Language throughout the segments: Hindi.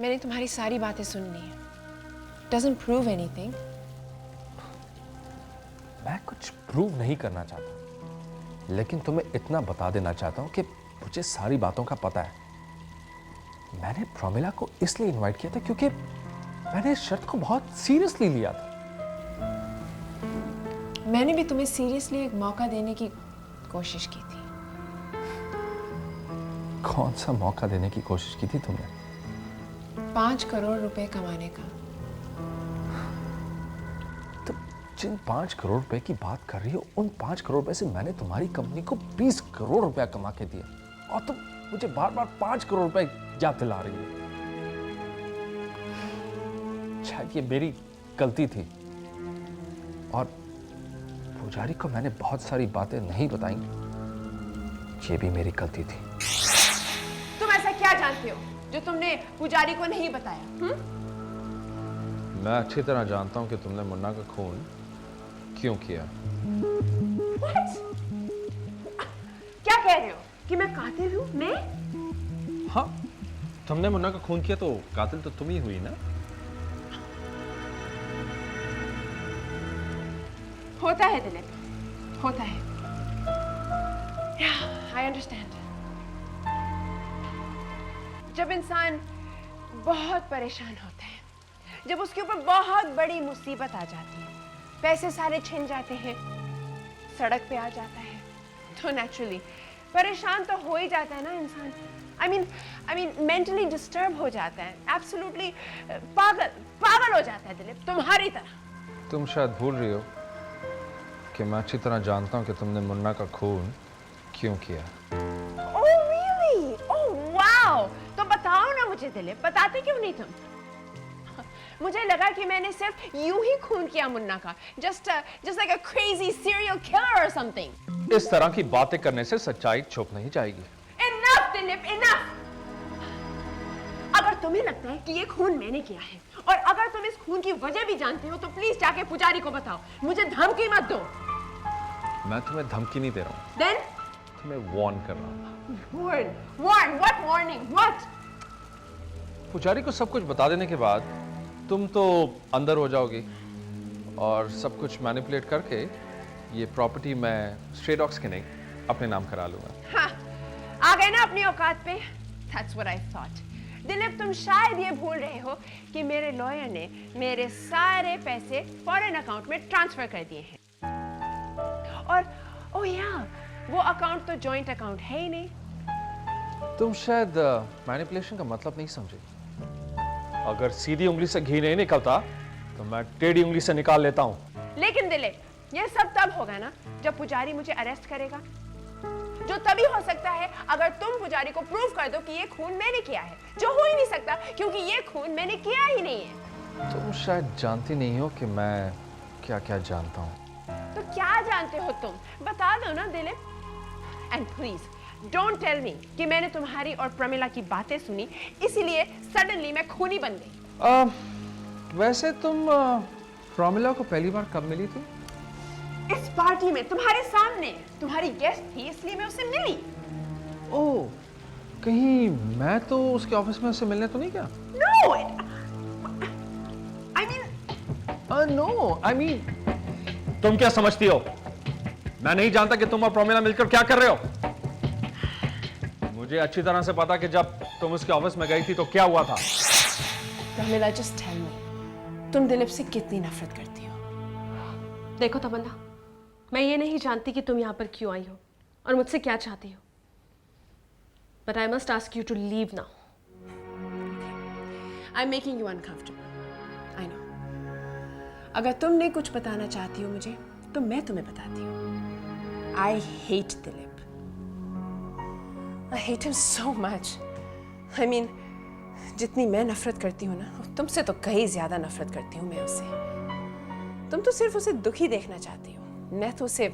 मैंने तुम्हारी सारी बातें सुन ली हैं। Doesn't prove anything. मैं कुछ प्रूव नहीं करना चाहता, लेकिन तुम्हें इतना बता देना चाहता हूं कि मुझे सारी बातों का पता है। मैंने प्रोमिला को इसलिए इनवाइट किया था क्योंकि मैंने इस शर्त को बहुत सीरियसली लिया था। मैंने भी तुम्हें सीरियसली एक मौका देने की कोशिश की थी। कौन सा मौका देने की कोशिश की थी तुमने? 5 करोड़ रुपए कमाने का। तो जिन 5 करोड़ रुपए की बात कर रही हो, उन 5 करोड़ रुपए से मैंने तुम्हारी कंपनी को 20 करोड़ रुपया कमा के दिया, और तुम मुझे बार बार 5 करोड़ रुपए याद दिला रही हो। शायद ये मेरी गलती थी, और पुजारी को मैंने बहुत सारी बातें नहीं बताई, ये भी मेरी गलती थी। तुम ऐसा क्या जानते हो जो तुमने पुजारी को नहीं बताया? मैं अच्छी तरह जानता हूं कि तुमने मुन्ना का खून क्यों किया। What? क्या कह रहे हो कि मैं कातिल हूं? मैं? हाँ, तुमने मुन्ना का खून किया तो कातिल तो तुम ही हुई ना। होता है दिलीप, होता है। Yeah, I understand. जब इंसान बहुत परेशान होता है, जब उसके ऊपर बहुत बड़ी मुसीबत आ जाती है, पैसे सारे छिन जाते हैं, सड़क पे आ जाता है, तो नेचुरली परेशान तो हो ही जाता है ना इंसान। I mean मेंटली डिस्टर्ब हो जाता है, एब्सोल्युटली पागल हो जाता है दिलीप, तुम्हारी तरह। तुम शायद भूल रही हो कि मैं अच्छी तरह जानता हूं कि तुमने मुन्ना का खून क्यों किया। Oh really? Oh wow! तो बताओ ना मुझे दिलीप, बताते क्यों नहीं तुम? मुझे लगा कि मैंने सिर्फ यूं ही खून किया मुन्ना का, just like a crazy serial killer or something. इस तरह की बातें करने से सच्चाई छुप नहीं जाएगी। Enough Dilip, enough! अगर तुम्हें लगता है कि ये खून मैंने किया है, और अगर तुम इस खून की वजह भी जानते हो, तो प्लीज जाके पुजारी को बताओ, मुझे धमकी मत दो। मैं तुम्हें धमकी नहीं दे रहा हूं, Then? तुम्हें वार्न कर रहा हूं। Warn? What warning? What? पुजारी को सब कुछ बता देने के बाद तुम तो अंदर हो जाओगी, और सब कुछ मैनिपुलेट करके ये प्रॉपर्टी मैं स्ट्रे डॉग्स के नहीं अपने नाम करा लूंगा। हाँ, आ गए ना अपनी औकात पे? That's what I thought. Dilip, तुम शायद ये भूल रहे हो कि मेरे लॉयर ने मेरे सारे पैसे फॉरेन अकाउंट में ट्रांसफर कर दिए हैं, और ओह यार, वो अकाउंट तो जॉइंट अकाउंट है ही नहीं। तुम शायद मैनिपुलेशन का मतलब नहीं समझे। अगर सीधी उंगली से घी नहीं निकलता तो मैं टेढ़ी उंगली से निकाल लेता हूं। लेकिन दिलीप, ये सब तब होगा ना जब पुजारी मुझे अरेस्ट करेगा, जो तभी हो सकता है अगर तुम पुजारी को प्रूव कर दो कि ये खून मैंने किया है, जो हो ही नहीं सकता क्योंकि ये खून मैंने किया ही नहीं है। तुम शायद जानती नहीं हो कि मैं क्या क्या जानता हूं। तो क्या जानते हो तुम? बता दो ना Dilip. And please don't tell me कि मैंने तुम्हारी और प्रमिला की बातें सुनी, इसीलिए सडनली मैं खूनी बन गई। वैसे तुम प्रमिला को पहली बार कब मिली थी? इस पार्टी में तुम्हारे सामने, तुम्हारी गेस्ट थी इसलिए मैं उससे मिली। ओह, कहीं मैं तो उसके ऑफिस में उससे मिलने तो नहीं गया? नो, आई मीन तुम क्या समझती हो? मैं नहीं जानता कि तुम और प्रमिला मिलकर क्या कर रहे हो। मुझे अच्छी तरह से पता कि जब तुम उसके ऑफिस में गई थी तो क्या हुआ था। प्रमिला, जस्ट टेल मी, तुम दिलीप से कितनी नफरत करती हो? देखो तमन्ना, मैं ये नहीं जानती कि तुम यहाँ पर क्यों आई हो और मुझसे क्या चाहती हो, but I must ask you to leave now. I am making you uncomfortable, I know. अगर तुम नहीं कुछ बताना चाहती हो मुझे, तो मैं तुम्हें बताती हूँ। I hate Dilip. I hate him so much. I mean, जितनी मैं नफरत करती हूँ ना, तुमसे तो कहीं ज्यादा नफरत करती हूँ मैं उससे। तुम तो सिर्फ उसे दुखी देखना चाहती हो, मैं तो उसे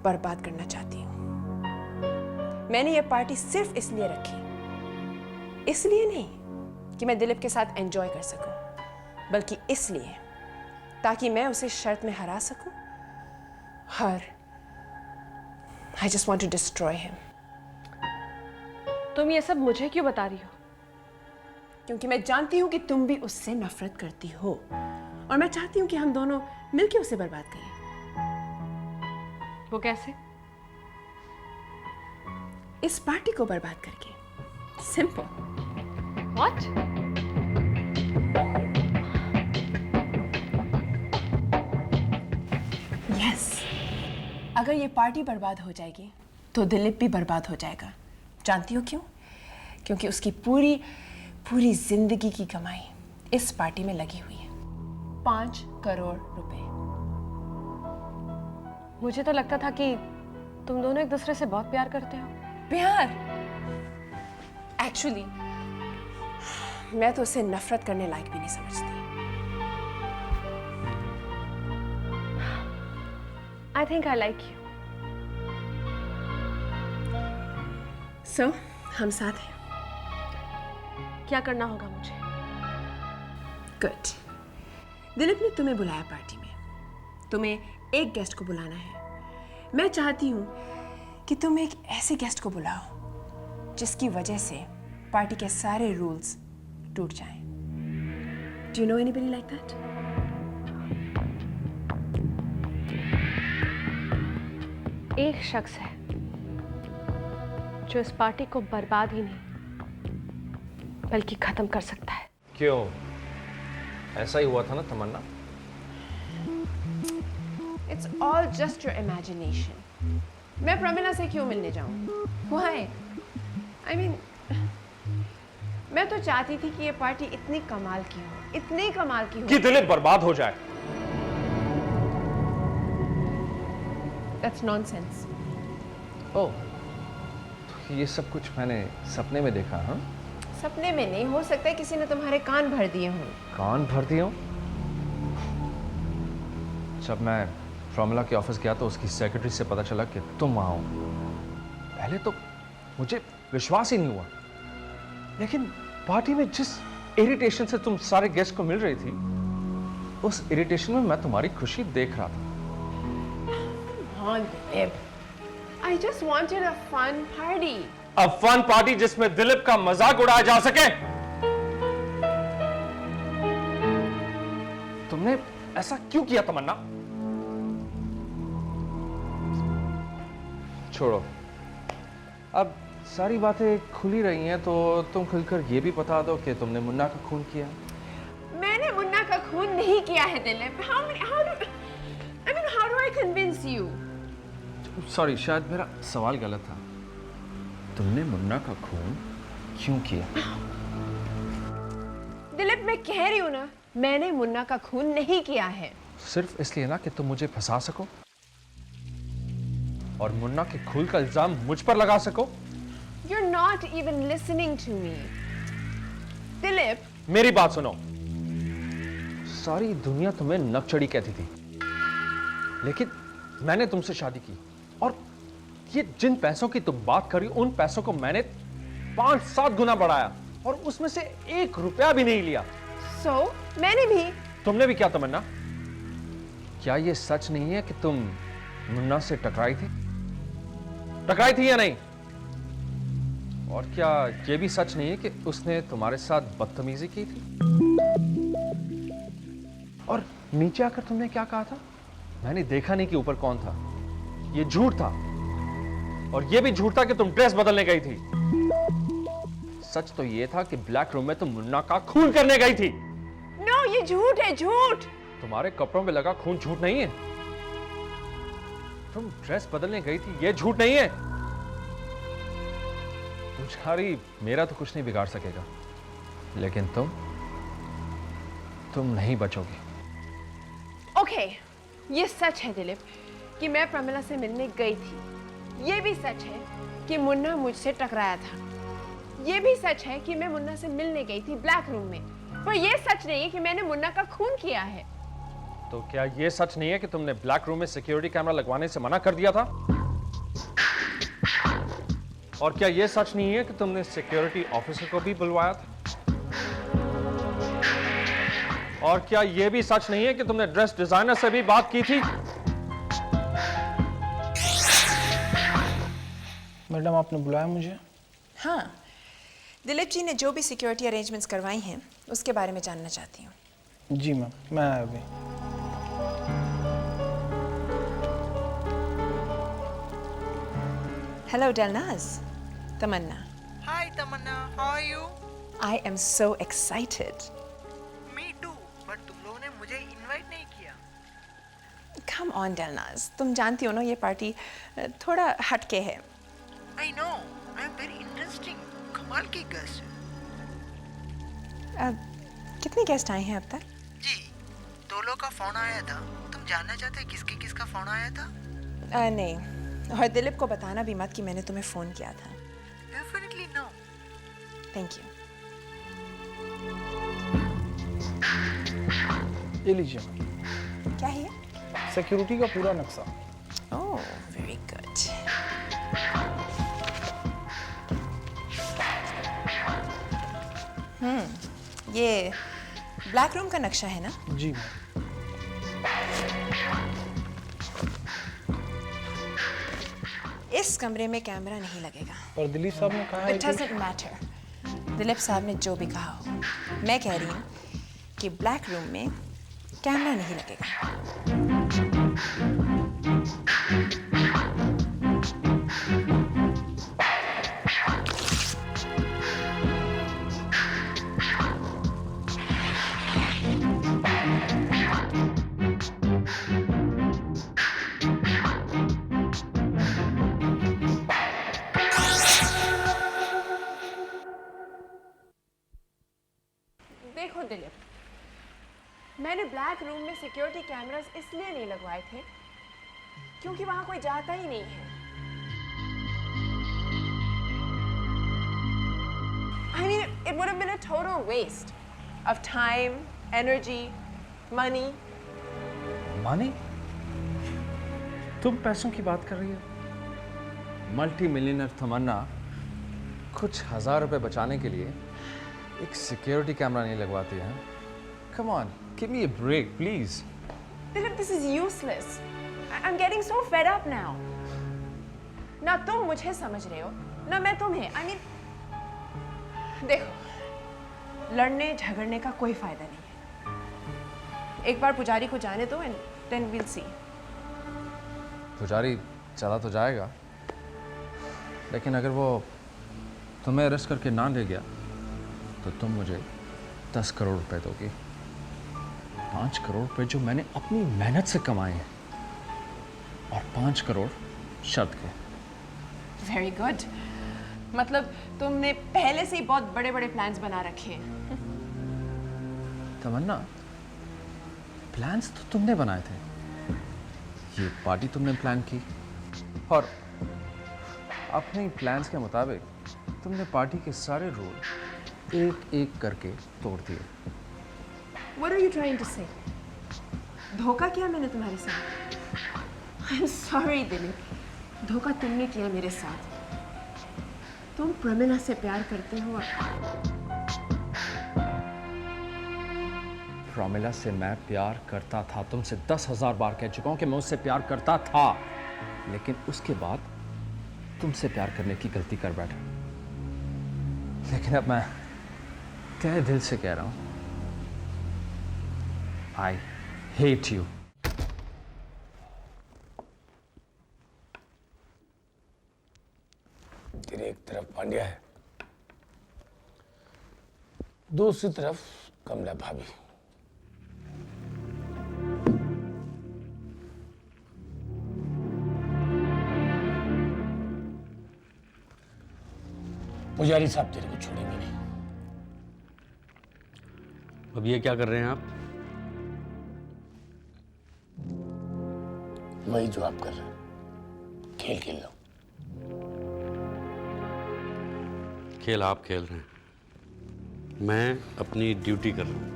बर्बाद करना चाहती हूँ। मैंने ये पार्टी सिर्फ इसलिए रखी, इसलिए नहीं कि मैं दिलीप के साथ एंजॉय कर सकूं, बल्कि इसलिए ताकि मैं उसे शर्त में हरा सकूं। I just want to destroy him. तुम ये सब मुझे क्यों बता रही हो? क्योंकि मैं जानती हूं कि तुम भी उससे नफरत करती हो और मैं चाहती हूं कि हम दोनों मिलकर उसे बर्बाद करें। वो कैसे? इस पार्टी को बर्बाद करके। सिंपल। What? यस, अगर ये पार्टी बर्बाद हो जाएगी तो दिलीप भी बर्बाद हो जाएगा। जानती हो क्यों? क्योंकि उसकी पूरी पूरी जिंदगी की कमाई इस पार्टी में लगी हुई है, 5 करोड़ रुपए। मुझे तो लगता था कि तुम दोनों एक दूसरे से बहुत प्यार करते हो। प्यार? एक्चुअली मैं तो उसे नफरत करने लायक भी नहीं समझती। I think I like you. सो हम साथ हैं। क्या करना होगा मुझे? गुड। दिलीप ने तुम्हें बुलाया पार्टी में। तुम्हें एक गेस्ट को बुलाना है। मैं चाहती हूं कि तुम एक ऐसे गेस्ट को बुलाओ जिसकी वजह से पार्टी के सारे रूल्स टूट जाएं। Do you know anybody like that? एक शख्स है जो इस पार्टी को बर्बाद ही नहीं बल्कि खत्म कर सकता है। क्यों? ऐसा ही हुआ था ना तमन्ना? It's all just your imagination. मैं प्रमिला से क्यों मिलने जाऊं? Why? I mean, मैं तो चाहती थी कि ये पार्टी इतनी कमाल की हो, इतनी कमाल की हो कि दिलीप बर्बाद हो जाए। That's nonsense. ओह, तो ये सब कुछ मैंने सपने में देखा। हाँ, सपने में नहीं, हो सकता है किसी ने तुम्हारे कान भर दिए हों। कान भर दिया हूं? जब मैं प्रमिला के ऑफिस गया तो उसकी सेक्रेटरी से पता चला कि तुम वहां हो। पहले तो मुझे विश्वास ही नहीं हुआ, लेकिन पार्टी में जिस इरिटेशन से तुम सारे गेस्ट को मिल रही थी, उस इरिटेशन में मैं तुम्हारी खुशी देख रहा था। I just wanted a fun party. अब फन पार्टी जिसमें दिलीप का मजाक उड़ाया जा सके। तुमने ऐसा क्यों किया तमन्ना? छोड़ो, अब सारी बातें खुली रही हैं तो तुम खुलकर ये भी बता दो कि तुमने मुन्ना का खून किया। मैंने मुन्ना का खून नहीं किया है Dilip. How do I convince you? Sorry, शायद मेरा सवाल गलत था। तुमने मुन्ना का खून क्यों किया? दिलीप, मैं कह रही हूं ना, मैंने मुन्ना का खून नहीं किया है। सिर्फ इसलिए ना कि तुम मुझे फंसा सको और मुन्ना के खून का इल्जाम मुझ पर लगा सको। You're not even listening to me. Dilip, मेरी बात सुनो। सारी दुनिया तुम्हें नकचड़ी कहती थी, लेकिन मैंने तुमसे शादी की और ये जिन पैसों की तुम बात कर रही हो, उन पैसों को मैंने 5-7 गुना बढ़ाया और उसमें से 1 रुपया भी नहीं लिया। so मैंने भी। तुमने भी क्या तमन्ना? क्या ये सच नहीं है कि तुम मुन्ना से टकराई थी? टकराई थी या नहीं? और क्या ये भी सच नहीं है कि उसने तुम्हारे साथ बदतमीजी की थी? और नीचे आकर तुमने क्या कहा था? मैंने देखा नहीं कि ऊपर कौन था। ये झूठ था, और ये भी झूठ था कि तुम ड्रेस बदलने गई थी। सच तो ये था कि ब्लैक रूम में तुम मुन्ना का खून करने गई थी। No, ये झूठ है, झूठ। तुम्हारे कपड़ों में लगा खून झूठ नहीं है। तुम ड्रेस बदलने गई थी, ये झूठ नहीं है। तुम्हारी मेरा तो कुछ नहीं बिगाड़ सकेगा, लेकिन तुम नहीं बचोगी। Okay, ये सच है दिलीप कि मैं प्रमिला से मिलने गई थी। ये भी सच है कि मुन्ना मुझसे टकराया था। ये भी सच है कि मैं मुन्ना से मिलने गई थी ब्लैक रूम में। पर यह सच नहीं है कि मैंने मुन्ना का खून किया है। तो क्या यह सच नहीं है कि तुमने ब्लैक रूम में सिक्योरिटी कैमरा लगवाने से मना कर दिया था? और क्या यह सच नहीं है कि तुमने सिक्योरिटी ऑफिसर को भी बुलवाया था? और क्या यह भी सच नहीं है कि तुमने ड्रेस डिजाइनर से भी बात की थी? मैडम, आपने बुलाया मुझे? हाँ, दिलीप जी ने जो भी सिक्योरिटी अरेंजमेंट्स करवाई हैं उसके बारे में जानना चाहती हूँ। जी मैम, मैं आया अभी। Hello Delnaz, Tamanna. Hi Tamanna, how are you? I am so excited. Me too, but तुम लोगों ने मुझे इनवाइट नहीं किया। कम ऑन डेलनाज, तुम जानती हो ना ये पार्टी थोड़ा हटके है। I know, I am very interesting. कमाल की गेस्ट। कितने गेस्ट आए हैं अब तक? जी, 2 लोगों का फोन आया था। तुम जानना चाहते हो किसका फोन आया था? नहीं, और दिलीप को बताना भी मत कि मैंने तुम्हें फ़ोन किया था। Definitely no. Thank you. ये लीजिए मैम, क्या है? सिक्योरिटी का पूरा नक्शा। ओह, वेरी गुड। ये ब्लैक रूम का नक्शा है ना? जी मैम। इस कमरे में कैमरा नहीं लगेगा। पर दिलीप साहब ने कहा है It doesn't matter. दिलीप साहब ने जो भी कहा हो, मैं कह रही हूँ कि ब्लैक रूम में कैमरा नहीं लगेगा। देखो दिलीप, मैंने ब्लैक रूम में सिक्योरिटी कैमरास इसलिए नहीं लगवाए थे क्योंकि वहां कोई जाता ही नहीं है। I mean, it would have been a total waste of time, energy, money. मानी, तुम पैसों की बात कर रही हो? मल्टी मिलियनर तमन्ना कुछ हजार रुपए बचाने के लिए एक सिक्योरिटी कैमरा नहीं लगवाती है। Come on, give me a break, please. Dilip, this is useless. I'm getting so fed up now. ना तुम मुझे समझ रहे हो, ना मैं तुम्हें। I mean, देखो, लड़ने झगड़ने का कोई फायदा नहीं है। एक बार पुजारी को जाने दो and then we'll see. पुजारी चला तो जाएगा, लेकिन अगर वो तुम्हें अरेस्ट करके ना ले गया तो तुम मुझे 10 करोड़ रुपए दोगी। 5 करोड़ रुपए जो मैंने अपनी मेहनत से कमाए हैं, और 5 करोड़ शर्त के। Very good. मतलब तुमने पहले से ही बहुत बड़े-बड़े प्लान्स बना रखे हैं। तमन्ना, प्लान्स तो तुमने बनाए थे। ये पार्टी तुमने प्लान की, और अपने प्लान्स के मुताबिक तुमने पार्टी के सारे रूल एक एक करके तोड़ दिए। What are you trying to say? धोखा किया मैंने तुम्हारे साथ? I'm sorry दिलीप, धोखा तुमने किया मेरे साथ। तुम प्रमिला से प्यार करते हो। प्रमिला से मैं प्यार करता था, तुमसे 10,000 बार कह चुका हूं कि मैं उससे प्यार करता था, लेकिन उसके बाद तुमसे प्यार करने की गलती कर बैठा। लेकिन अब मैं तहे दिल से कह रहा हूं, आई हेट यू। तेरे एक तरफ पांड्या है, दूसरी तरफ कमला भाभी। पुजारी साहब तेरे को छोड़ेंगे नहीं। अब ये क्या कर रहे हैं आप? वही जो आप कर रहे हैं, खेल खेल लो। खेल आप खेल रहे हैं, मैं अपनी ड्यूटी कर रहा हूं।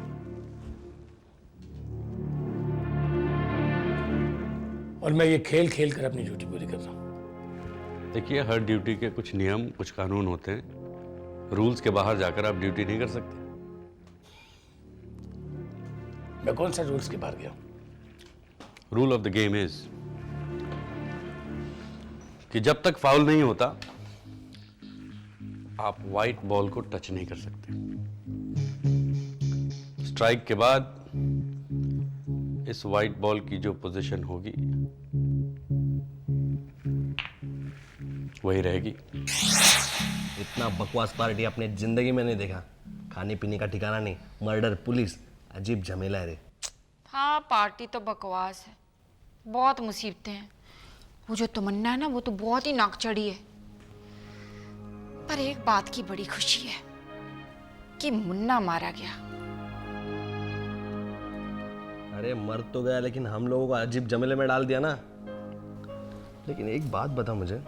और मैं ये खेल खेल कर अपनी ड्यूटी पूरी कर रहा हूं। देखिए, हर ड्यूटी के कुछ नियम, कुछ कानून होते हैं। रूल्स के बाहर जाकर आप ड्यूटी नहीं कर सकते। मैं कौन सा रूल्स के बाहर गया? Rule of the game is कि जब तक फाउल नहीं होता आप वाइट बॉल को टच नहीं कर सकते। स्ट्राइक के बाद इस वाइट बॉल की जो पोजीशन होगी वही रहेगी। इतना बकवास पार्टी अपने जिंदगी में नहीं देखा। खाने पीने का ठिकाना नहीं, मर्डर, पुलिस, अजीब झमेला है रे। हाँ, पार्टी तो बकवास है, बहुत मुसीबतें हैं। वो जो तमन्ना है ना, वो तो बहुत ही नाक चढ़ी है। पर एक बात की बड़ी खुशी है कि मुन्ना मारा गया। अरे मर तो गया, लेकिन हम लोगों को अजीब झमेले में डाल दिया ना। लेकिन एक बात बता मुझे,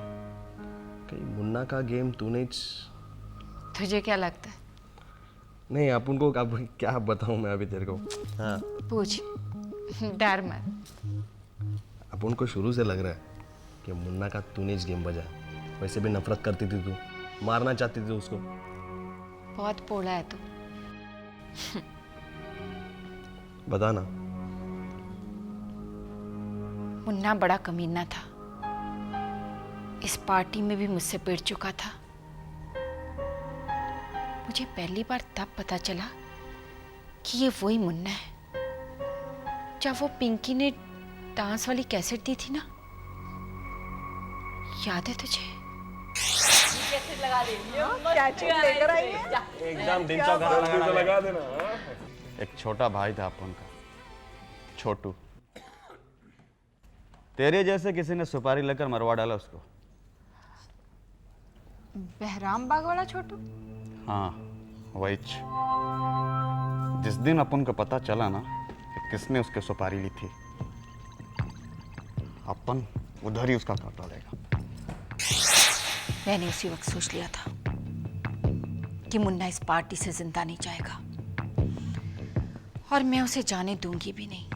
कहीं मुन्ना का गेम तूने तुझे क्या लगता है? नहीं, अपन को अब क्या बताऊं मैं अभी तेरे को। हाँ, पूछ, डर मत। अपन को शुरू से लग रहा है कि मुन्ना का तूने गेम बजा। वैसे भी नफरत करती थी तू, मारना चाहती थी उसको। बहुत पोला है तू। बता ना। मुन्ना बड़ा कमीना था, इस पार्टी में भी मुझसे पिट चुका था। मुझे पहली बार तब पता चला कि ये वही मुन्ना है जब वो पिंकी ने डांस वाली कैसेट दी थी ना। याद है तुझे? एकदम दिन चौका लगा देना। एक छोटा भाई था अपन का, छोटू। तेरे जैसे किसी ने सुपारी लेकर मरवा डाला उसको। बहराम बाग वाला छोटू? हाँ, वही। जिस दिन अपन को पता चला ना कि किसने उसके सुपारी ली थी, अपन उधर ही उसका काटा देगा। मैंने उसी वक्त सोच लिया था कि मुन्ना इस पार्टी से जिंदा नहीं जाएगा, और मैं उसे जाने दूंगी भी नहीं।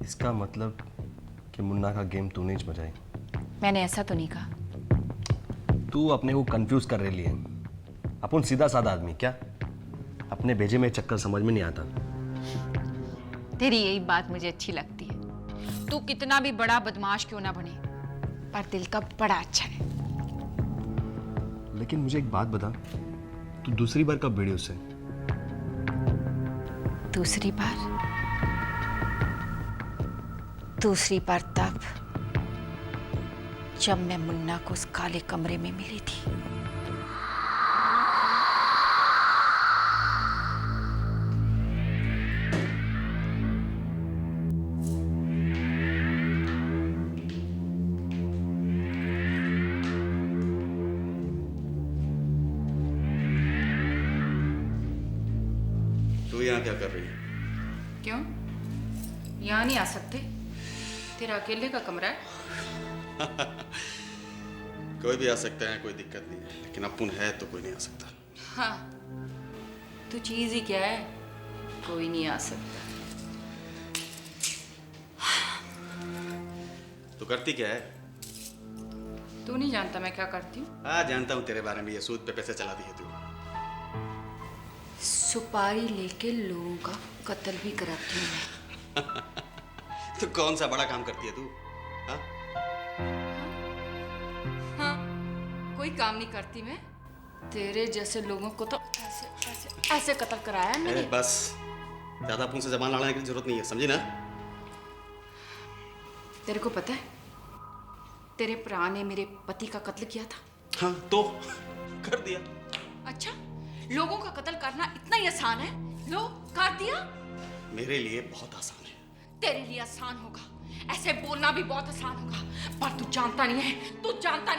इसका मतलब कि मुन्ना का गेम तूने ही बजाई। मैंने ऐसा तो नहीं कहा। तू अपने को कंफ्यूज कर रही है। अपन सीधा साधा आदमी, क्या अपने भेजे में चक्कर समझ में नहीं आता। तेरी यही बात मुझे अच्छी लगती है। तू कितना भी बड़ा बदमाश क्यों ना बने, पर दिल का बड़ा अच्छा है। लेकिन मुझे एक बात बता, तू दूसरी बार कब भिड़ी उससे? दूसरी बार तब जब मैं मुन्ना को उस काले कमरे में मिली थी। तू यहाँ क्या कर रही है? क्यों? यहाँ नहीं आ सकते? तेरा अकेले का कमरा है। कोई भी आ सकता है, कोई दिक्कत नहीं है, लेकिन अपुन है तो कोई नहीं आ सकता। हाँ, तो चीज ही क्या है, कोई नहीं आ सकता। तू करती क्या है? तू नहीं जानता मैं क्या करती हूँ? हाँ, जानता हूँ तेरे बारे में। ये सूद पे पैसे चलाती है तू। सुपारी लेके लोगों का कत्ल भी कराती हूँ मैं। तो कौन सा बड़ा काम करती है तू? हाँ? हाँ, कोई काम नहीं करती मैं। तेरे जैसे लोगों को तो ऐसे कत्ल कराया है मैंने। बस, ज्यादा अपुन से जबान लड़ाने की जरूरत नहीं है, समझी ना? तेरे को पता है, तेरे भरा ने मेरे पति का कत्ल किया था। हाँ, तो कर दिया। अच्छा, लोगों का कत्ल करना इतना ही आसान है? लो, कर दिया। मेरे लिए बहुत आसान है। तेरे लिए आसान होगा, ऐसे बोलना भी बहुत आसान होगा, पर तू जानता नहीं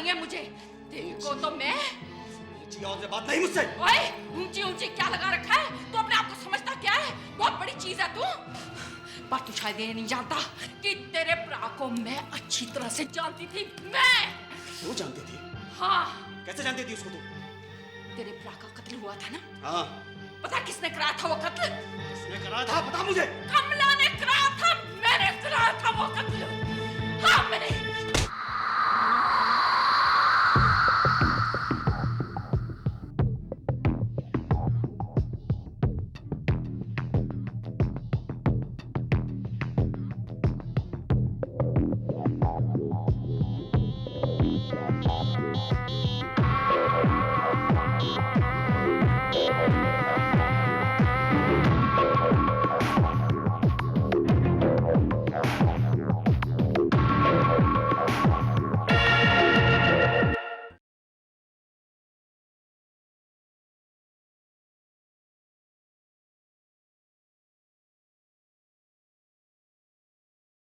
है मुझे। देखो तो मैं ऊंची आवाज में बात नहीं मुझसे। ओए, ऊंची ऊंची क्या लगा रखा है? तू अपने आप को समझता क्या है? बहुत बड़ी चीज है तू। पर तू शायद ये नहीं जानता कि तेरे भरा को मैं अच्छी तरह से जानती थी। मैं तू जानती थी? हाँ। कैसे जानती थी उसको तू? तेरे भरा का कत्ल हुआ था ना? हाँ। पता किसने कराया था वो कत्ल? किसने कराया था? बता मुझे। कमला ने कराया था, मैंने कराया था वो कत्ल। हाँ, मैंने।